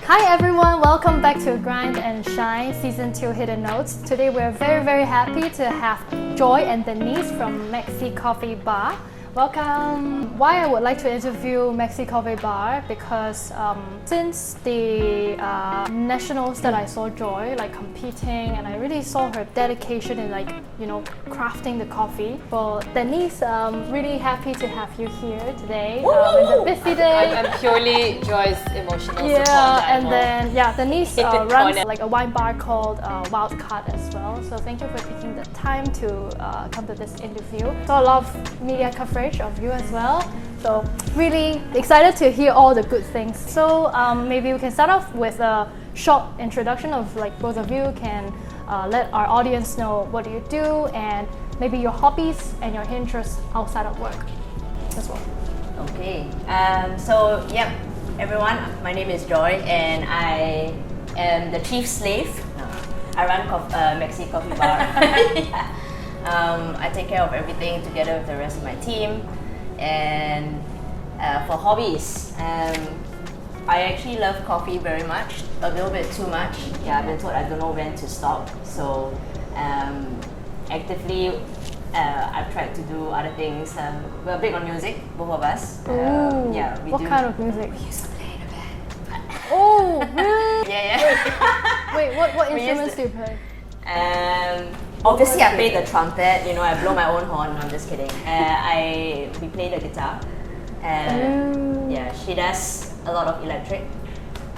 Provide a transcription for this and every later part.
Hi everyone, welcome back to Grind and Shine Season 2 Hidden Notes. Today we're very happy to have Joy and Denise from Maxi Coffee Bar. Welcome. Why I would like to interview Maxi Coffee Bar because since the nationals that I saw Joy competing, and I really saw her dedication in crafting the coffee. Well, Denise, really happy to have you here today in the busy day. I'm purely Joy's emotional support. Yeah, and then Denise runs a wine bar called Wildcard as well. So thank you for taking the time to come to this interview. So a lot of media coverage of you as well. So really excited to hear all the good things. So maybe we can start off with a short introduction of both of you can let our audience know what do you do and maybe your hobbies and your interests outside of work as well. Okay, everyone, my name is Joy and I am the chief slave. I run Maxi Coffee Bar. I take care of everything together with the rest of my team. And for hobbies, I actually love coffee very much, a little bit too much. Yeah, I've been told I don't know when to stop. So actively, I've tried to do other things. We're big on music, both of us. What kind of music? We used to play in a band. Oh, really? Yeah. Wait, what instruments do you play? Obviously, I play the trumpet. I blow my own horn. No, I'm just kidding. We play the guitar. She does a lot of electric.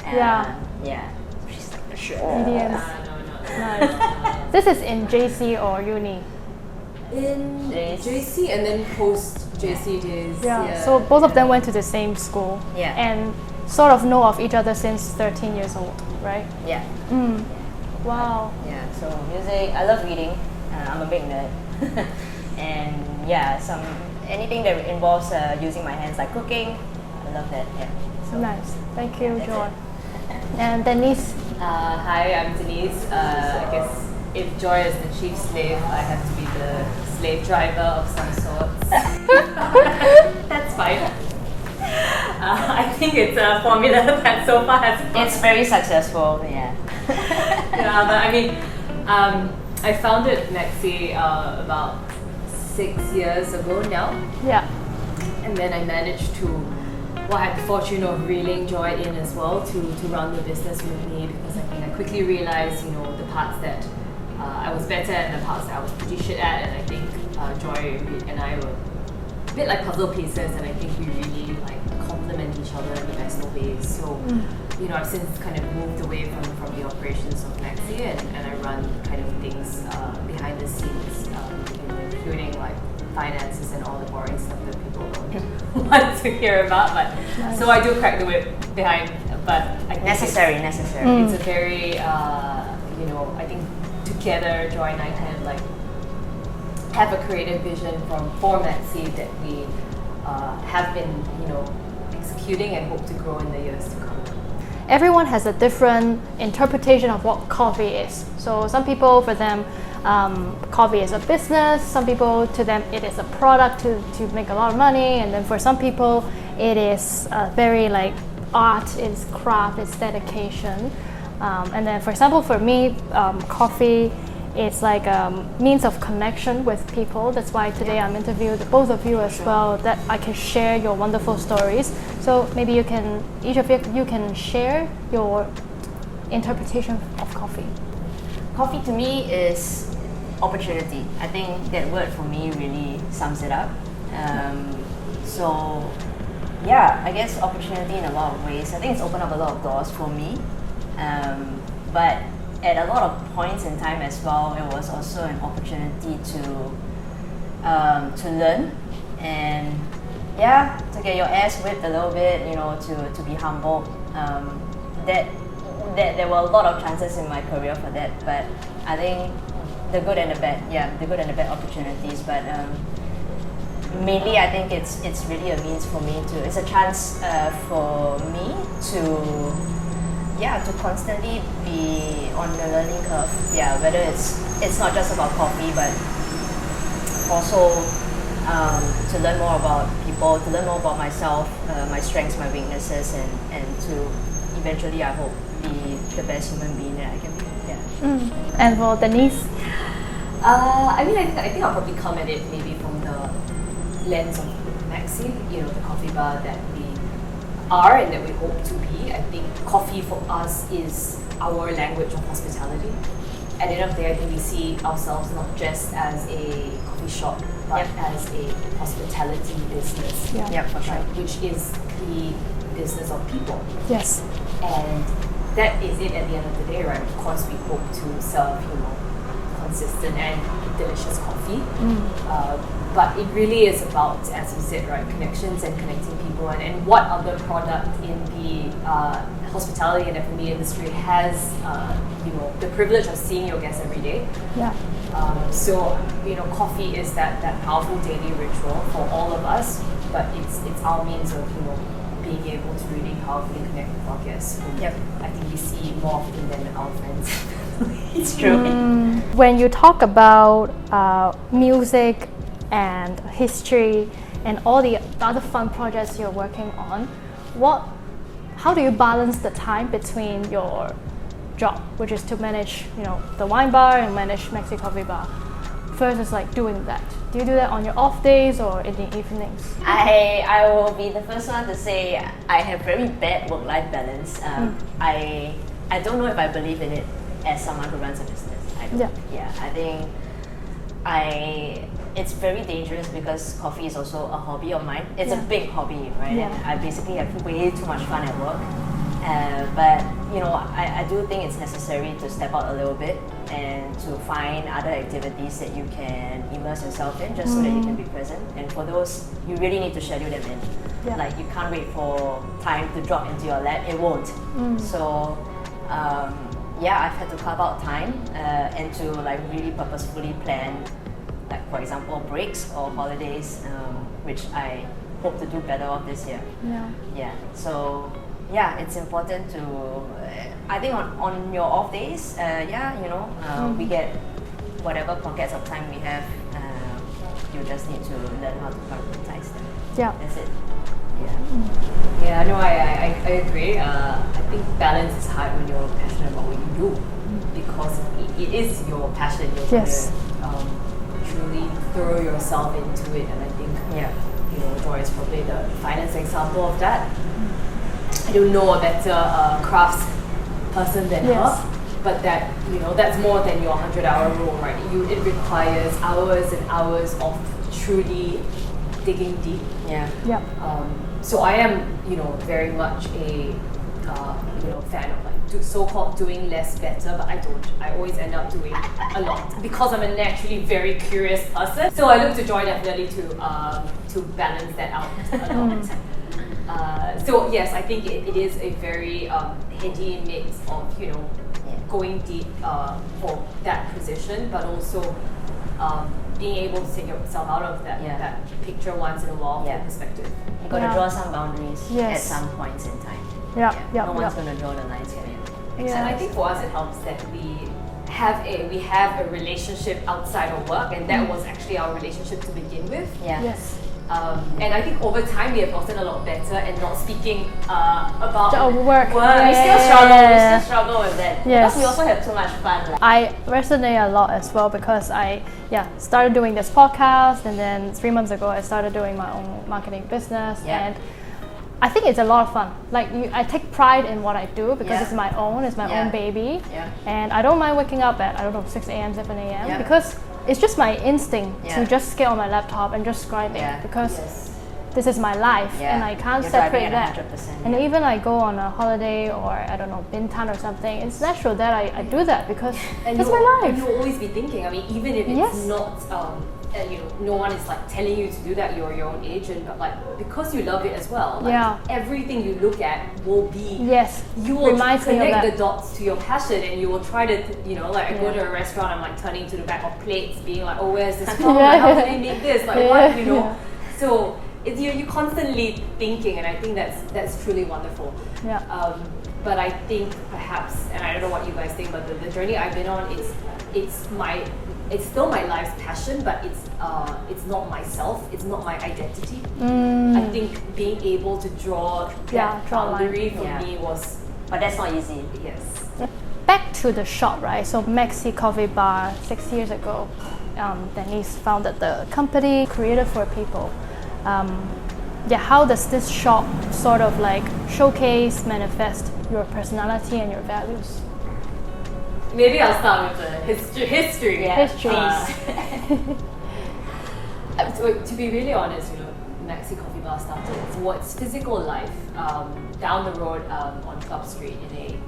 She's like the shit. EDM. Nice. This is in JC or uni? In JC and then post JC days. Yeah. So both of them went to the same school. Yeah. And sort of know of each other since 13 years old, right? Yeah. Wow. Yeah, so music, I love reading. I'm a big nerd. And anything that involves using my hands, like cooking, I love that. Yeah. So nice. Thank you, Joy. And Denise. Hi, I'm Denise. I guess if Joy is the chief slave, I have to be the slave driver of some sorts. That's fine. I think it's a formula that so far has worked. it's very successful, yeah. Yeah, but I mean, I founded Maxi about 6 years ago now. Yeah. And then I managed to, I had the fortune of reeling Joy in as well to run the business with me, because I think I quickly realized, the parts that I was better at and the parts that I was pretty shit at, and I think Joy and I were a bit like puzzle pieces, and I think we really complement each other in the best of ways. So, I've since kind of moved away from the operations of Maxi, and I run kind of things behind the scenes, including finances and all the boring stuff that people don't want to hear about. But nice. So I do crack the whip behind, but I think Necessary. It's a very, I think together Joy and I kind of have a creative vision for Maxi that we have been, executing and hope to grow in the years to come. Everyone has a different interpretation of what coffee is. So some people, for them, coffee is a business. Some people, to them, it is a product to make a lot of money. And then for some people, it is very art, it's craft, it's dedication. And then, for example, for me, coffee, it's like a means of connection with people. That's why today I'm interviewed both of you as well, that I can share your wonderful stories. So maybe each of you can share your interpretation of coffee. Coffee to me is opportunity. I think that word for me really sums it up. I guess opportunity in a lot of ways. I think it's opened up a lot of doors for me. But at a lot of points in time as well, it was also an opportunity to learn and to get your ass whipped a little bit, to be humbled. That there were a lot of chances in my career for that, but I think the good and the bad opportunities. But mainly, I think it's really a means for me it's a chance for me to constantly be on the learning curve. Whether it's not just about coffee, but also to learn more about people, to learn more about myself, my strengths, my weaknesses, and to eventually I hope be the best human being that I can be. Yeah. And for Denise? I mean, I think I'll probably come at it maybe from the lens of Maxi, the coffee bar that we are and that we hope to be. I think coffee for us is our language of hospitality. At the end of the day, I think we see ourselves not just as a coffee shop, but as a hospitality business. Yeah, for sure. Which is the business of people. Yes. And that is it at the end of the day, right? Of course, we hope to serve, consistent and delicious coffee. But it really is about, as you said, right, connections and connecting people. And what other product in the hospitality and F&B industry has, the privilege of seeing your guests every day. Yeah. So, coffee is that powerful daily ritual for all of us, but it's our means of, being able to really powerfully connect with our guests. I think we see more often than our friends. It's true. When you talk about music and history and all the other fun projects you're working on, how do you balance the time between your job, which is to manage, the wine bar and manage Maxi Coffee Bar, versus like doing that? Do you do that on your off days or in the evenings? I will be the first one to say I have very bad work-life balance. I don't know if I believe in it as someone who runs a business. I don't. Yeah, I think it's very dangerous because coffee is also a hobby of mine. It's a big hobby, right? Yeah. And I basically have way too much fun at work. But I do think it's necessary to step out a little bit and to find other activities that you can immerse yourself in just so that you can be present. And for those, you really need to schedule them in. Yeah. Like, you can't wait for time to drop into your lap. It won't. So I've had to carve out time and to like really purposefully plan, like for example breaks or holidays, which I hope to do better of this year. So it's important to, I think on your off days, we get whatever pockets of time we have. You just need to learn how to prioritize them. That's it. Yeah, no, I agree. I think balance is hard when you're passionate about what you do, because it is your passion. You're going to truly throw yourself into it, and I think Joy is probably the finest example of that. I don't know a better crafts person than her, but that's more than your 100-hour rule, right? It requires hours and hours of truly digging deep. So I am, very much a, fan of like so-called doing less better, but I don't. I always end up doing a lot because I'm a naturally very curious person. So I look to Joy definitely to balance that out a lot. So yes, I think it is a very heady mix of, going deep for that position, but also being able to take yourself out of that picture once in a while from perspective. You got to draw some boundaries at some points in time. No one's going to draw the lines for you. And I think for us it helps that we have a relationship outside of work, and that was actually our relationship to begin with. And I think over time we have gotten a lot better and not speaking about work. We still struggle with that. Because we also have too much fun. I resonate a lot as well because I started doing this podcast, and then 3 months ago I started doing my own marketing business, and I think it's a lot of fun. Like I take pride in what I do because it's my own baby, and I don't mind waking up at 6 a.m., 7 a.m. because it's just my instinct to just get on my laptop and just scribe because this is my life and I can't separate that. And even I go on a holiday or I don't know, Bintan or something, it's natural that I do that because it's my life. And you'll always be thinking, I mean, even if it's not, no one is like telling you to do that, you're your own agent, but like because you love it as well, like everything you look at will be, you will connect the dots to your passion, and you will try to, I go to a restaurant, I'm like turning to the back of plates, being like, oh, where's this from? Like, how can I make this? Like what, So you're constantly thinking, and I think that's truly wonderful. But I think perhaps, and I don't know what you guys think, but the journey I've been on it's still my life's passion, but it's not myself. It's not my identity. I think being able to draw that boundary for me was But that's not easy. Yes. Back to the shop, right? So Maxi Coffee Bar, 6 years ago, Denise founded the company, created for people. How does this shop sort of like showcase, manifest your personality and your values? Maybe I'll start with the history. Yeah. To be really honest, Maxi Coffee Bar started. It's physical life down the road on Club Street in a,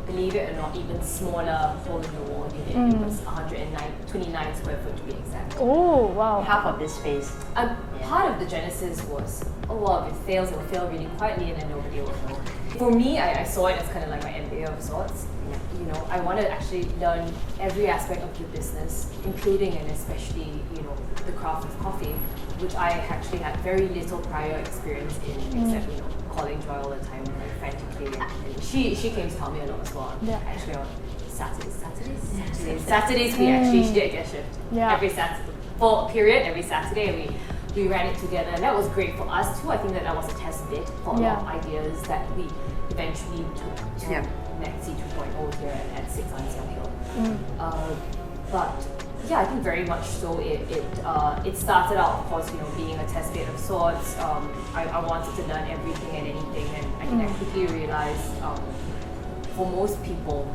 believe it or not, even smaller hole in the wall unit. It was 129 square foot to be exact. Oh, wow. Half of this space. Part of the genesis was, if it fails, it will fail really quietly and then nobody will know. For me, I saw it as kind of like my MBA of sorts. I want to actually learn every aspect of the business, including and especially, the craft of coffee, which I actually had very little prior experience in, except, calling Joy all the time, like frantically. And she came to help me a lot as well. Yeah. Actually, on Saturdays we actually, she did a guest shift. Yeah. Every Saturday, for a period, every Saturday we ran it together, and that was great for us too. I think that was a test bed for a lot of ideas that we eventually took to Maxi 2.0 here at 6 on Siam Hill. But I think very much so. It started out, of course, being a test bed of sorts. I wanted to learn everything and anything, and I quickly realized for most people,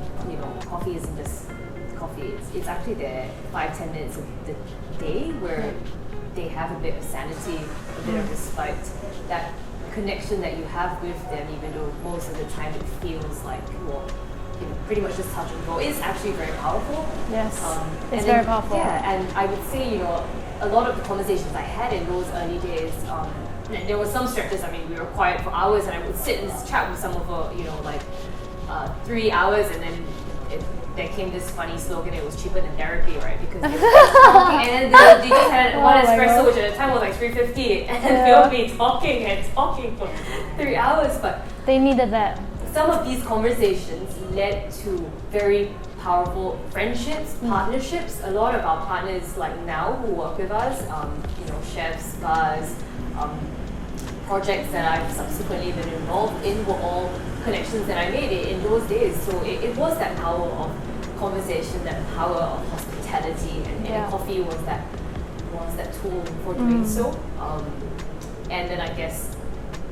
coffee isn't just coffee. It's actually there 5-10 minutes of the day where they have a bit of sanity, a bit of respite, that connection that you have with them, even though most of the time it feels like pretty much just touch and go. It's actually very powerful. Yes, it's very powerful. Yeah, and I would say, a lot of the conversations I had in those early days, there were some stretches, we were quiet for hours and I would sit and chat with some of her, 3 hours, and then there came this funny slogan, it was cheaper than therapy, right? Because they were talking, and then they just had one espresso, which at the time was like $3.50, and they'll be talking and talking for 3 hours. But they needed that. Some of these conversations led to very powerful friendships, partnerships. A lot of our partners, like now, who work with us, chefs, bars, projects that I've subsequently been involved in, were all connections that I made in those days. So it was that power of conversation, that power of hospitality, and coffee was that tool for doing so. And then I guess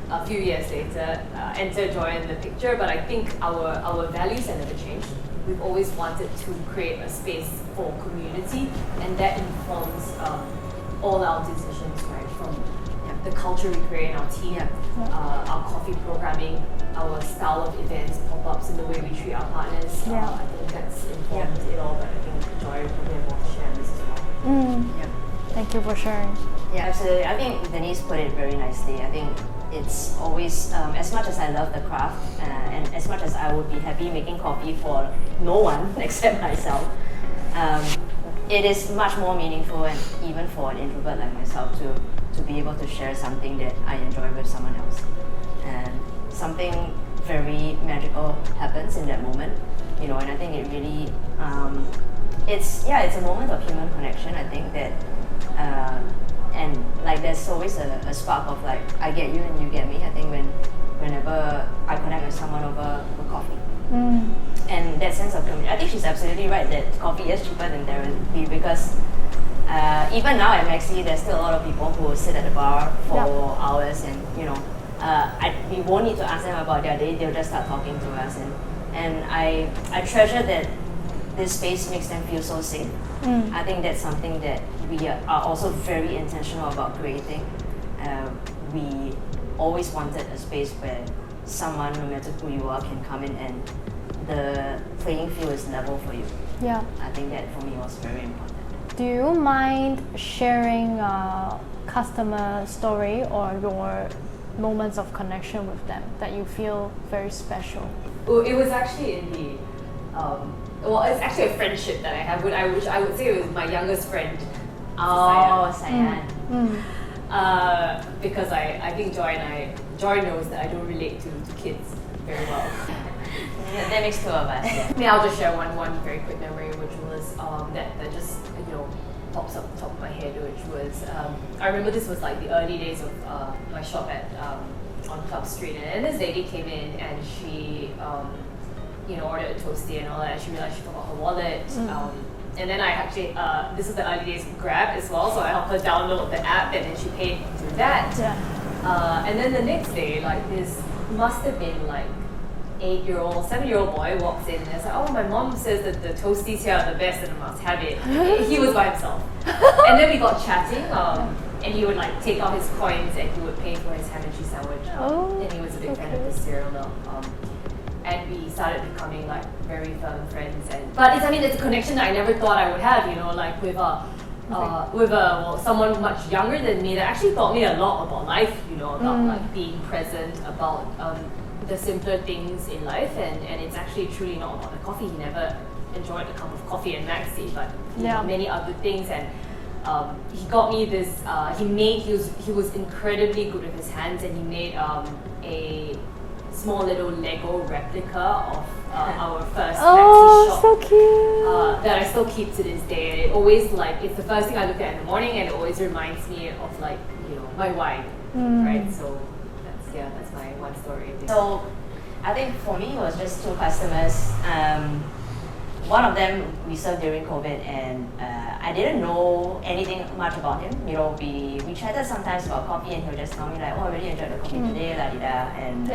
a few years later, enter Joy in the picture. But I think our values have never changed. We've always wanted to create a space for community, and that informs all our decisions, right? From the culture we create in our team, our coffee programming, our style of events, pop-ups, and the way we treat our partners. I think that's informed it all, but I think Joy will probably have more to share on this as well. Thank you for sharing. Yeah, absolutely. I think Denise put it very nicely. I think it's always, as much as I love the craft, and as much as I would be happy making coffee for no one except myself, it is much more meaningful, and even for an introvert like myself, to be able to share something that I enjoy with someone else. And something very magical happens in that moment, and I think it really, it's a moment of human connection. I think that, and like there's always a spark of like, I get you and you get me. I think whenever I connect with someone over coffee. And that sense of community. I think she's absolutely right that coffee is cheaper than therapy, because even now at Maxi, there's still a lot of people who sit at the bar for hours, and we won't need to ask them about their day. They'll just start talking to us, and I treasure that this space makes them feel so safe. I think that's something that we are also very intentional about creating. We always wanted a space where someone, no matter who you are, can come in and the playing field is level for you. I think that for me was very important. Do you mind sharing a customer story or your moments of connection with them that you feel very special? Well, it was actually in the it's actually a friendship that I have. Which I would say it was my youngest friend. Sayan. Because I think Joy knows that I don't relate to kids very well. That makes two of us. I'll just share one very quick memory, which was that just pops up the top of my head, which was I remember this was like the early days of my shop at on Club Street, and then this lady came in and she ordered a toasty and all that, and she realized she forgot her wallet. And then I actually, this is the early days of Grab as well, so I helped her download the app and then she paid through that. And then the next day, like this must have been like 7-year-old boy walks in and it's like, oh, my mom says that the toasties here are the best and I must have it. He was by himself. And then we got chatting, and he would like take out his coins and he would pay for his ham and cheese sandwich. And he was a big fan of the cereal milk. And we started becoming like very firm friends. But it's a connection that I never thought I would have, like with someone much younger than me that actually taught me a lot about life, about like being present, about the simpler things in life, and it's actually truly not about the coffee. He never enjoyed a cup of coffee and Maxi, but many other things. And he got me this. He was incredibly good with his hands, and he made a small little Lego replica of our first Maxi shop. So cute. That I still keep to this day. And it always it's the first thing I look at in the morning, and it always reminds me of my wine, right? So that's my one story. So I think for me it was just two customers. One of them we served during COVID, and I didn't know anything much about him. We chatted sometimes about coffee, and he'll just tell me like, oh, I really enjoyed the coffee today, la di da, and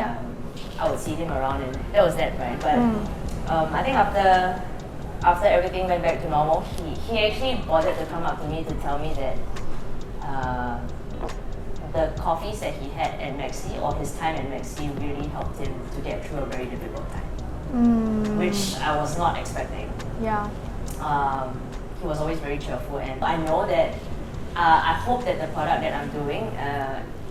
I would see him around, and that was that, right? But I think after everything went back to normal, he actually bothered to come up to me to tell me that the coffees that he had at Maxi, or his time at Maxi, really helped him to get through a very difficult time, which I was not expecting. He was always very cheerful, and I know that I hope that the product that I'm doing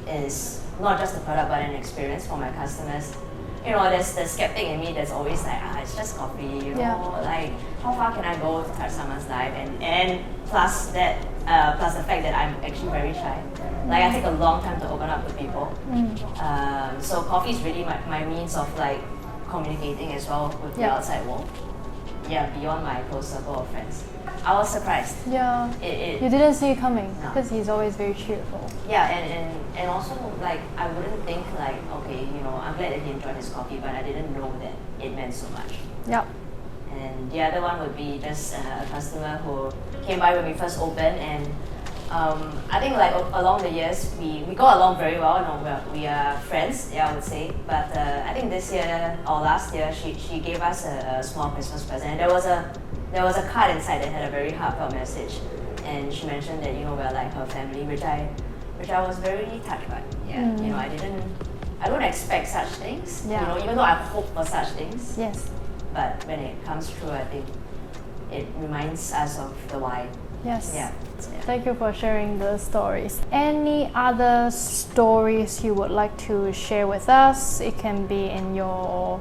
is not just a product but an experience for my customers. There's the skeptic in me that's always like, it's just coffee, like how far can I go to touch someone's life, and plus the fact that I'm actually very shy. Like I take a long time to open up to people. So coffee is really my means of like communicating as well with the outside world. Beyond my close circle of friends. I was surprised. You didn't see it coming because he's always very cheerful. And also like I wouldn't think like, okay, I'm glad that he enjoyed his coffee, but I didn't know that it meant so much. And the other one would be just a customer who came by when we first opened, and I think like along the years we got along very well. We are friends, I would say. But I think this year or last year she gave us a small Christmas present. And there was a card inside that had a very heartfelt message, and she mentioned that we're like her family, which I was very touched by. I don't expect such things. Even though I hope for such things. But when it comes true, I think it reminds us of the why. Thank you for sharing the stories. Any other stories you would like to share with us? It can be in your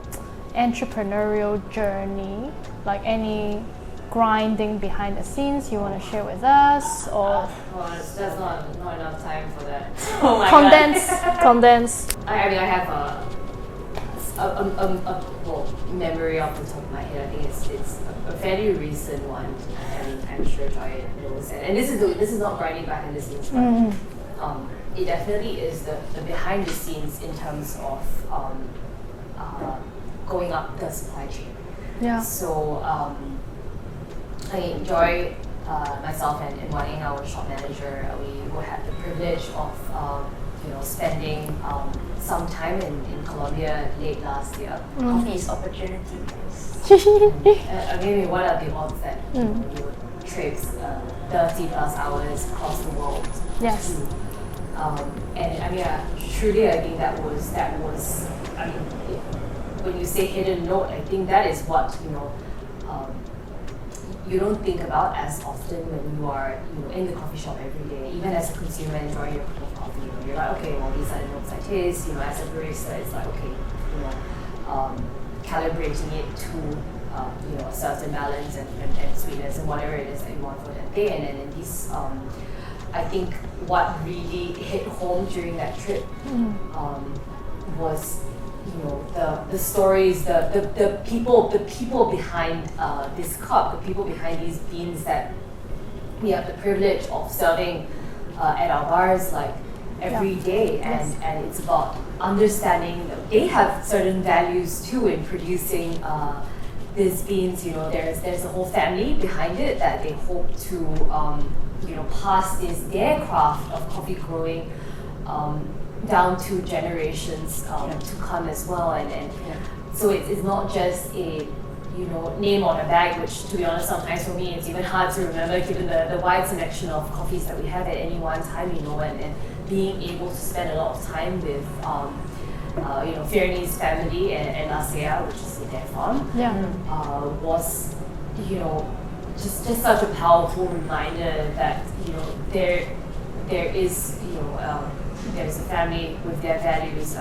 entrepreneurial journey, like any grinding behind the scenes you want to share with us, or there's not enough time for that. Condense. I have a memory off the top of my head. I think it's a fairly recent one, and I'm sure Joy knows. And this is not grinding behind the scenes, but it definitely is the behind the scenes in terms of going up the supply chain. So Joy, myself, and Wan Eng, our shop manager, we had the privilege of spending some time in Colombia late last year. Coffee's opportunities. Maybe what are the odds that you would traipse 30 plus hours across the world? And truly, I think that was. When you say hidden note, I think that is what you don't think about as often when you are in the coffee shop every day. Even as a consumer enjoying your cup of coffee, you're like, okay, well, these are the notes I taste. As a barista, it's like, okay, calibrating it to a certain balance and sweetness and whatever it is that you want for that day. And then these, I think what really hit home during that trip was the stories, the people behind this cup, the people behind these beans that we have the privilege of serving at our bars. Like every day, and it's about understanding that they have certain values too in producing these beans. You know, there's a whole family behind it that they hope to pass their craft of coffee growing down to generations to come as well, and so it's not just a name on a bag, which to be honest sometimes for me it's even hard to remember given the wide selection of coffees that we have at any one time, and being able to spend a lot of time with Fiorni's family and Asea, which is their farm, was just such a powerful reminder that there is there's a family with their values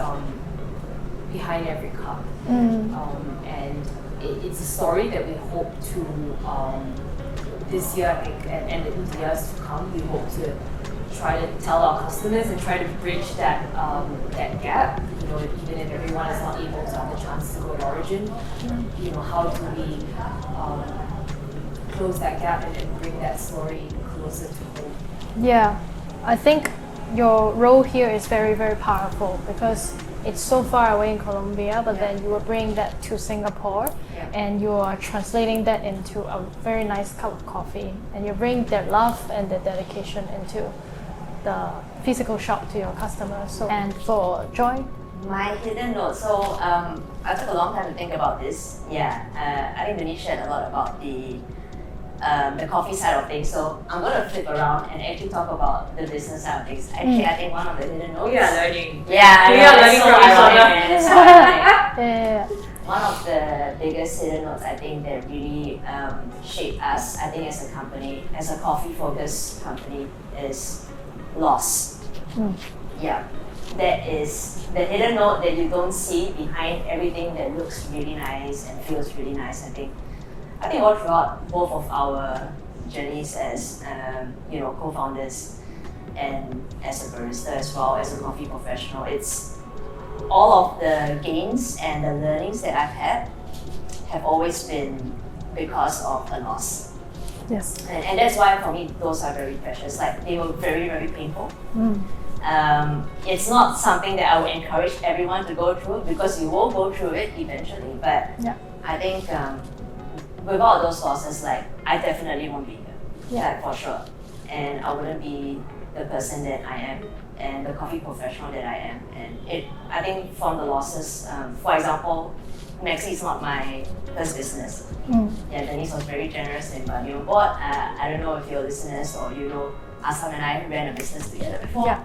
behind every cup, and it's a story that we hope to this year, I think, and in the years to come, we hope to try to tell our customers and try to bridge that gap. Even if everyone is not able to have the chance to go to origin, how do we close that gap and bring that story closer to home? Yeah, I think your role here is very, very powerful because it's so far away in Colombia, but then you will bring that to Singapore, and you are translating that into a very nice cup of coffee, and you bring their love and their dedication into the physical shop to your customers. So, and for Joy? My hidden note. So I took a long time to think about this. I think Denise shared a lot about the coffee side of things. So I'm going to flip around and actually talk about the business side of things. Actually, I think one of the hidden notes. We are learning. Yeah, we are learning from each other. Yeah. One of the biggest hidden notes I think that really shaped us, I think as a company, as a coffee-focused company, is loss. Yeah, that is the hidden note that you don't see behind everything that looks really nice and feels really nice. I think all throughout both of our journeys as co-founders and as a barista as well as a coffee professional, it's all of the gains and the learnings that I've had have always been because of a loss. Yes. And that's why for me those are very precious. Like they were very, very painful. It's not something that I would encourage everyone to go through because you will go through it eventually. But I think without those losses, like I definitely won't be here, like, for sure. And I wouldn't be the person that I am and the coffee professional that I am. And I think from the losses, for example, Maxi is not my first business. Denise was very generous in bringing on board. I don't know if you're listeners or Asam and I ran a business together before.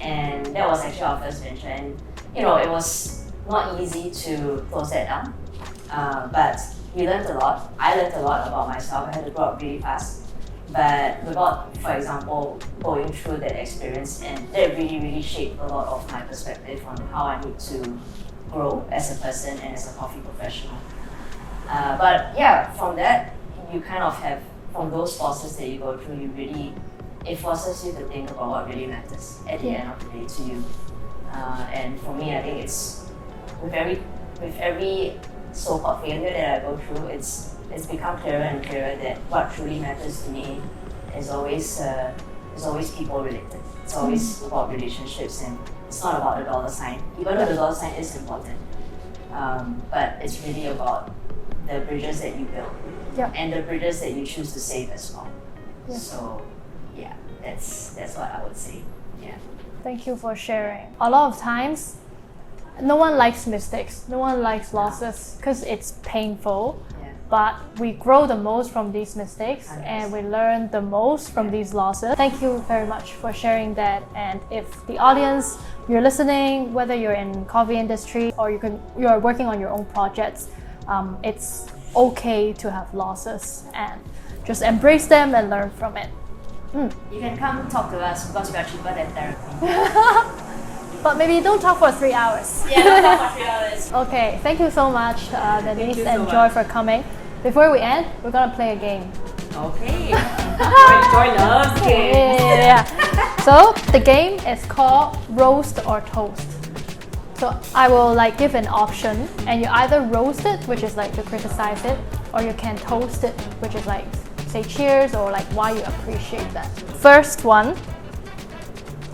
And that was actually our first venture. And it was not easy to close that down. But we learned a lot. I learned a lot about myself. I had to grow up really fast. But without, for example, going through that experience, and that really, really shaped a lot of my perspective on how I need to grow as a person and as a coffee professional. But from that, you kind of have, from those forces that you go through, it forces you to think about what really matters at the end of the day to you. And for me, I think it's with every so-called failure that I go through, it's become clearer and clearer that what truly matters to me is always people related. It's always about relationships, and it's not about the dollar sign. Even though the dollar sign is important, but it's really about the bridges that you build and the bridges that you choose to save as well. So that's what I would say. Thank you for sharing. A lot of times, no one likes mistakes. No one likes losses because it's painful. But we grow the most from these mistakes, and we learn the most from these losses. Thank you very much for sharing that. And if the audience, you're listening, whether you're in coffee industry or you're working on your own projects, it's okay to have losses and just embrace them and learn from it. You can come talk to us because we are cheaper than therapy. But maybe don't talk for 3 hours. Don't talk for 3 hours. Okay, thank you so much, Denise you and so Joy, much. for coming. Before we end, we're gonna play a game. Okay. Joy loves games. Yeah. So the game is called Roast or Toast. So I will give an option, and you either roast it, which is to criticize it, or you can toast it, which is say cheers or why you appreciate that. First one,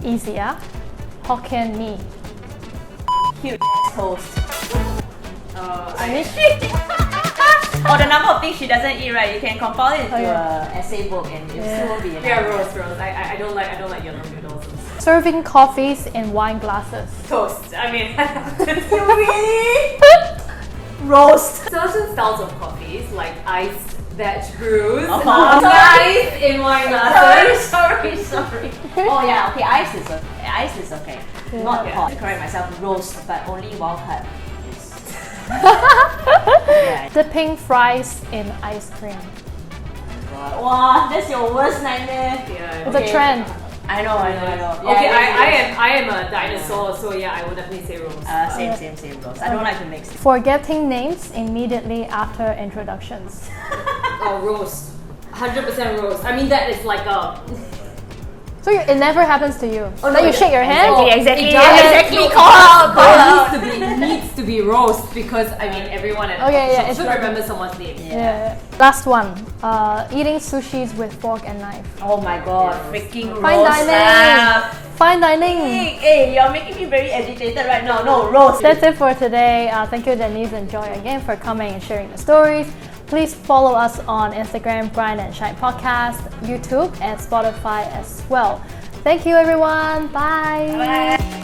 easier. Hokkien Mee? Cute toast. I Or the number of things she doesn't eat, right? You can compile it into yeah. a essay book and it still won't be enough. yeah, roast. I don't like yellow noodles. Serving coffees in wine glasses. Toast. I mean, You really? Roast. certain styles of coffees like iced veg brews Oh, are sorry. nice in wine glasses. Sorry. Oh yeah, okay, ice is okay. Ice is okay. Not Yeah. hot. Correct myself, roast, but only while cut. Yeah. Dipping fries in ice cream. Wow, that's your worst nightmare. Yeah. It's a trend. I know. Okay, Yeah, I am a dinosaur, so yeah, I would definitely say roast. Same roast. I don't like to mix. Forgetting names immediately after introductions. Oh, roast. 100% roast. I mean, that is like a. So it never happens to you. Oh, Then no, you shake your hand. Exactly. It does. Exactly. No, Call out. It needs to be roast because I mean everyone at Okay, yeah, should it's like- remember someone's name. Yeah. Last one. Eating sushis with fork and knife. Oh my god, Yeah. freaking roast. Fine dining. Fine dining. Hey, you're making me very agitated right now. No, roast. That's it for today. Thank you, Denise and Joy, again for coming and sharing the stories. Please follow us on Instagram, Brian and Shine Podcast, YouTube, and Spotify as well. Thank you, everyone. Bye. Bye.